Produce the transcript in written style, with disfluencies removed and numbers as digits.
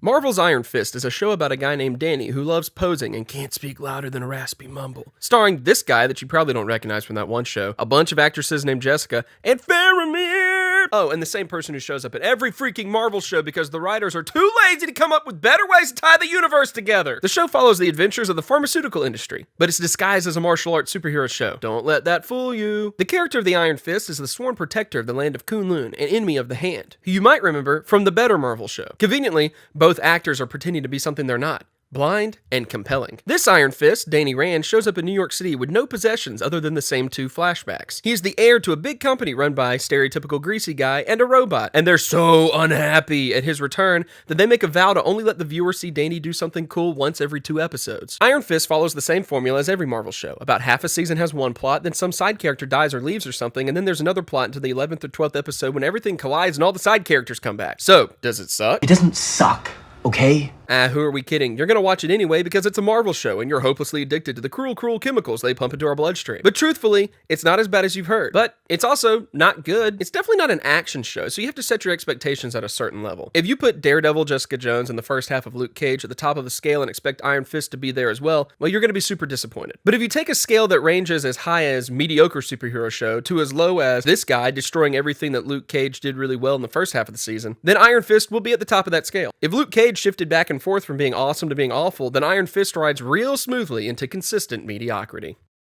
Marvel's Iron Fist is a show about a guy named Danny who loves posing and can't speak louder than a raspy mumble. Starring this guy that you probably don't recognize from that one show, a bunch of actresses named Jessica, and Faramir! Oh, and the same person who shows up at every freaking Marvel show because the writers are too lazy to come up with better ways to tie the universe together. The show follows the adventures of the pharmaceutical industry, but it's disguised as a martial arts superhero show. Don't let that fool you. The character of the Iron Fist is the sworn protector of the land of Kunlun, an enemy of the Hand, who you might remember from the better Marvel show. Conveniently, both actors are pretending to be something they're not. Blind and compelling. This Iron Fist, Danny Rand, shows up in New York City with no possessions other than the same two flashbacks. He is the heir to a big company run by a stereotypical greasy guy and a robot, and they're so unhappy at his return that they make a vow to only let the viewer see Danny do something cool once every 2 episodes. Iron Fist follows the same formula as every Marvel show. About half a season has one plot, then some side character dies or leaves or something, and then there's another plot into the 11th or 12th episode when everything collides and all the side characters come back. So, does it suck? It doesn't suck, okay? Who are we kidding? You're gonna watch it anyway because it's a Marvel show and you're hopelessly addicted to the cruel chemicals they pump into our bloodstream. But truthfully, it's not as bad as you've heard. But it's also not good. It's definitely not an action show, so you have to set your expectations at a certain level. If you put Daredevil, Jessica Jones, and the first half of Luke Cage at the top of the scale and expect Iron Fist to be there as well, you're gonna be super disappointed. But if you take a scale that ranges as high as mediocre superhero show to as low as this guy destroying everything that Luke Cage did really well in the first half of the season, then Iron Fist will be at the top of that scale. If Luke Cage shifted back and forth from being awesome to being awful, then Iron Fist rides real smoothly into consistent mediocrity.